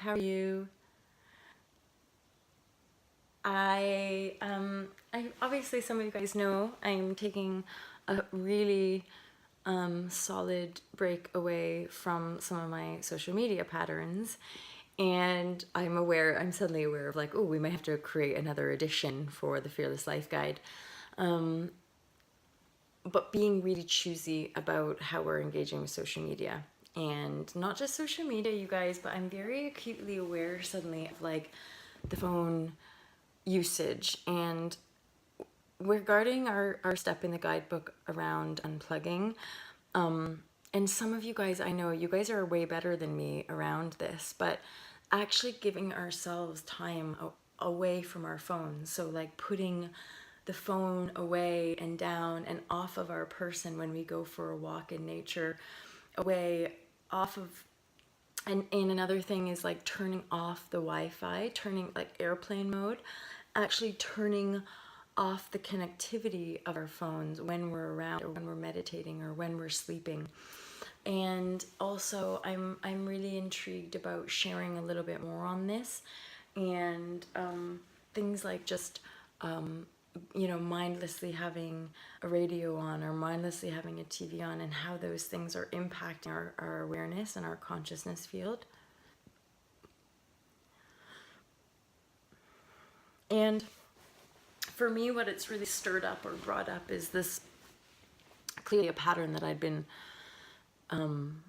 How are you? I obviously some of you guys know I'm taking a really solid break away from some of my social media patterns, and I'm suddenly aware of like, oh, we might have to create another edition for the Fearless Life Guide. But being really choosy about how we're engaging with social media, and not just social media, you guys, but I'm very acutely aware suddenly of like the phone usage. And regarding our step in the guidebook around unplugging, and some of you guys, I know you guys are way better than me around this, but actually giving ourselves time away from our phones. So like putting the phone away and down and off of our person when we go for a walk in nature, away, off of. And another thing is like turning off the Wi-Fi, turning like airplane mode, actually turning off the connectivity of our phones when we're around or when we're meditating or when we're sleeping. And also I'm really intrigued about sharing a little bit more on this, and things like just mindlessly having a radio on or mindlessly having a TV on, and how those things are impacting our awareness and our consciousness field. And for me, what it's really stirred up or brought up is this clearly a pattern that I'd been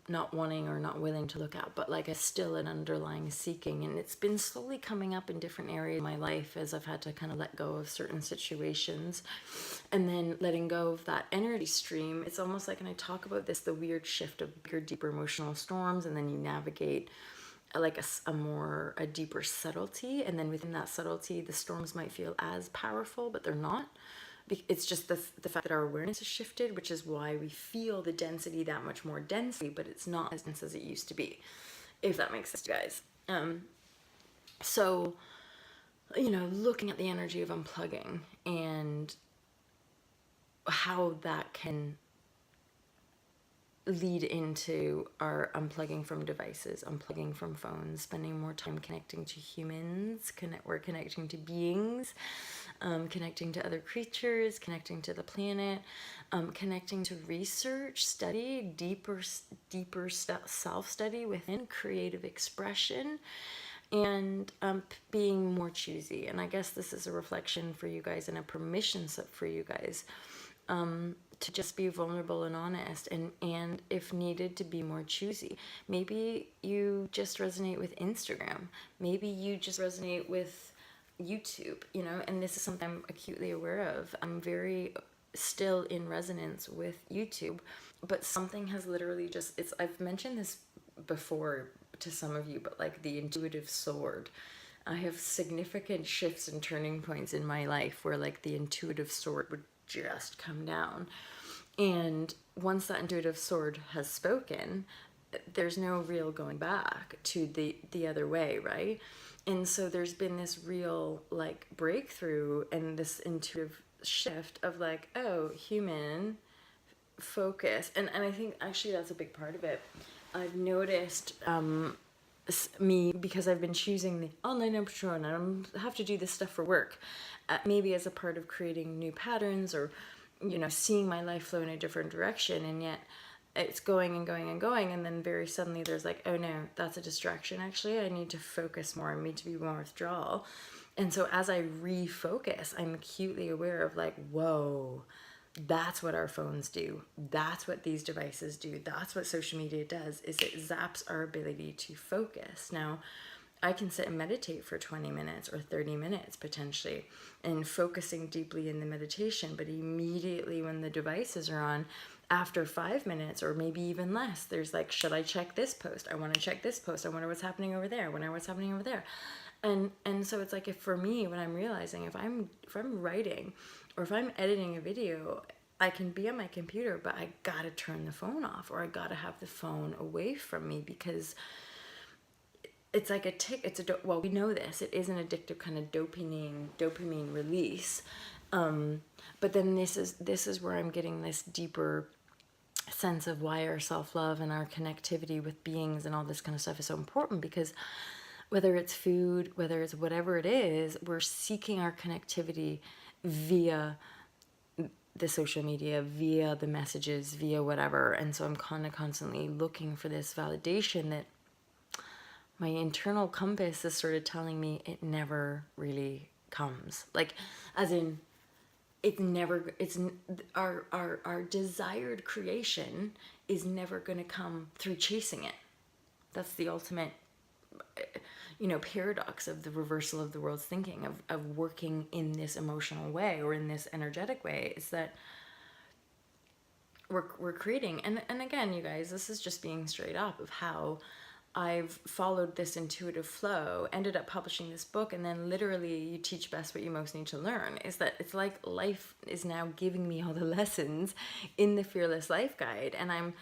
not wanting or not willing to look at, but like a still an underlying seeking. And it's been slowly coming up in different areas of my life as I've had to kind of let go of certain situations, and then letting go of that energy stream. It's almost like, and I talk about this, the weird shift of bigger, deeper emotional storms, and then you navigate like a deeper subtlety, and then within that subtlety the storms might feel as powerful, but they're not. It's just the fact that our awareness has shifted, which is why we feel the density that much more densely, but it's not as dense as it used to be, if that makes sense to you guys. So looking at the energy of unplugging and how that can lead into our unplugging from devices, unplugging from phones, spending more time connecting to humans, we're connecting to beings, connecting to other creatures, connecting to the planet, connecting to research, study, deeper self-study within, creative expression, and being more choosy. And I guess this is a reflection for you guys and a permission slip for you guys, to just be vulnerable and honest, and if needed, to be more choosy. Maybe you just resonate with Instagram. Maybe you just resonate with YouTube, and this is something I'm acutely aware of. I'm very still in resonance with YouTube, but something has literally I've mentioned this before to some of you, but like the intuitive sword. I have significant shifts and turning points in my life where like the intuitive sword would just come down. And once that intuitive sword has spoken, there's no real going back to the other way, right? And so there's been this real like breakthrough and this intuitive shift of like, oh, human focus. And I think actually that's a big part of it. I've noticed me, because I've been choosing the online entrepreneur and I have to do this stuff for work, maybe as a part of creating new patterns, or seeing my life flow in a different direction, and yet it's going and going and going, and then very suddenly there's like, oh no, that's a distraction. Actually, I need to focus more. I need to be more withdrawal. And so as I refocus, I'm acutely aware of like, whoa, that's what our phones do. That's what these devices do. That's what social media does, is it zaps our ability to focus. Now, I can sit and meditate for 20 minutes or 30 minutes potentially, and focusing deeply in the meditation, but immediately when the devices are on, after 5 minutes or maybe even less, there's like, should I check this post? I want to check this post. I wonder what's happening over there. I wonder what's happening over there. And so it's like, if for me, when I'm realizing if I'm writing or if I'm editing a video, I can be on my computer, but I gotta turn the phone off, or I gotta have the phone away from me, because it's like a tick. Well, we know this. It is an addictive kind of dopamine release. But then this is where I'm getting this deeper sense of why our self-love and our connectivity with beings and all this kind of stuff is so important, because whether it's food, whether it's whatever it is, we're seeking our connectivity via the social media, via the messages, via whatever. And so I'm kind of constantly looking for this validation that my internal compass is sort of telling me it never really comes. Like, as in, it's never, it's our desired creation is never going to come through chasing it. That's the ultimate, paradox of the reversal of the world's thinking, of working in this emotional way or in this energetic way, is that we're creating. And again, you guys, this is just being straight up of how I've followed this intuitive flow, ended up publishing this book, and then literally you teach best what you most need to learn. Is that it's like life is now giving me all the lessons in the Fearless Life Guide, and I'm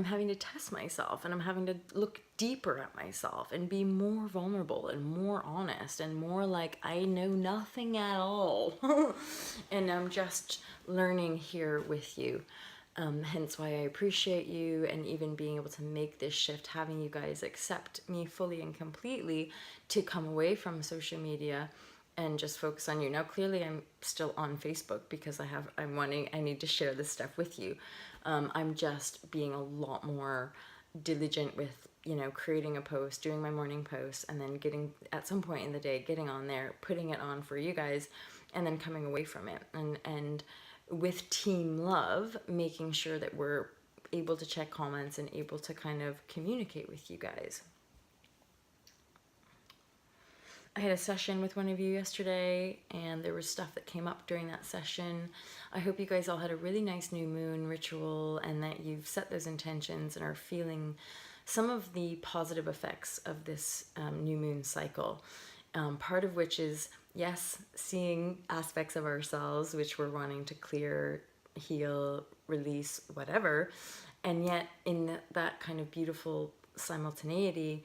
having to test myself, and I'm having to look deeper at myself and be more vulnerable and more honest and more like I know nothing at all. And I'm just learning here with you. Hence why I appreciate you, and even being able to make this shift, having you guys accept me fully and completely to come away from social media and just focus on you. Now, clearly I'm still on Facebook because I need to share this stuff with you. I'm just being a lot more diligent with, creating a post, doing my morning post, and then getting, at some point in the day, getting on there, putting it on for you guys, and then coming away from it. And with team love, making sure that we're able to check comments and able to kind of communicate with you guys. I had a session with one of you yesterday, and there was stuff that came up during that session. I hope you guys all had a really nice new moon ritual, and that you've set those intentions and are feeling some of the positive effects of this new moon cycle. Part of which is, yes, seeing aspects of ourselves which we're wanting to clear, heal, release, whatever. And yet in that kind of beautiful simultaneity,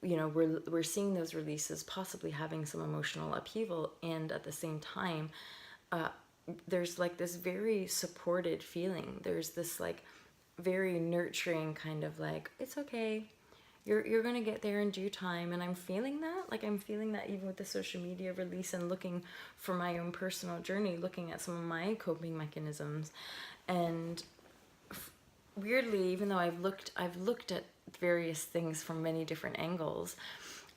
we're seeing those releases possibly having some emotional upheaval, and at the same time there's like this very supported feeling. There's this like very nurturing kind of like, it's okay, you're gonna get there in due time. And I'm feeling that even with the social media release, and looking for my own personal journey, looking at some of my coping mechanisms. And weirdly, even though I've looked at various things from many different angles,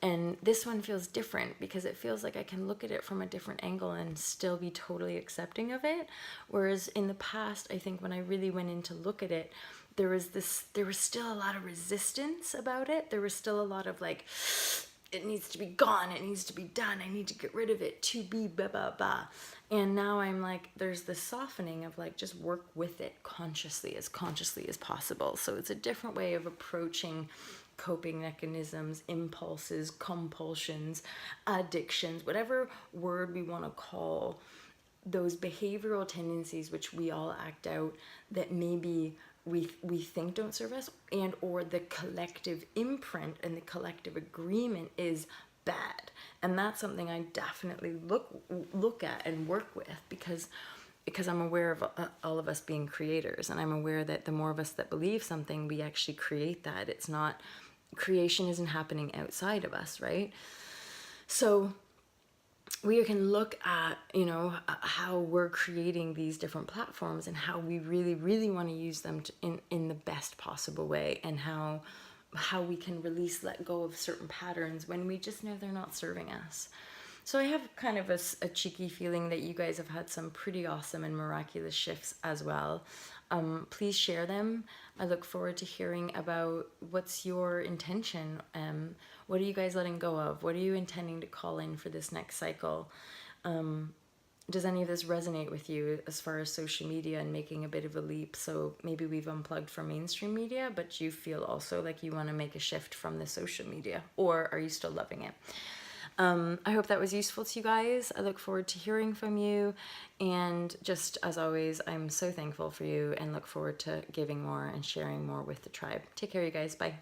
and this one feels different because it feels like I can look at it from a different angle and still be totally accepting of it. Whereas in the past, I think when I really went in to look at it, there was still a lot of resistance about it. There was still a lot of like, it needs to be gone, it needs to be done, I need to get rid of it, to be blah blah blah. And now I'm like, there's this softening of like, just work with it consciously as possible. So it's a different way of approaching coping mechanisms, impulses, compulsions, addictions, whatever word we want to call those behavioral tendencies which we all act out, that maybe we think don't serve us, and or the collective imprint and the collective agreement is bad. And that's something I definitely look at and work with, because I'm aware of all of us being creators, and I'm aware that the more of us that believe something, we actually create that. It's not, creation isn't happening outside of us, right? So we can look at, how we're creating these different platforms, and how we really, really want to use them in the best possible way, and how we can release, let go of certain patterns when we just know they're not serving us. So I have kind of a cheeky feeling that you guys have had some pretty awesome and miraculous shifts as well. Please share them. I look forward to hearing about what's your intention. What are you guys letting go of? What are you intending to call in for this next cycle? Does any of this resonate with you as far as social media and making a bit of a leap? So maybe we've unplugged from mainstream media, but you feel also like you want to make a shift from the social media, or are you still loving it? I hope that was useful to you guys. I look forward to hearing from you. And just as always, I'm so thankful for you, and look forward to giving more and sharing more with the tribe. Take care, you guys. Bye.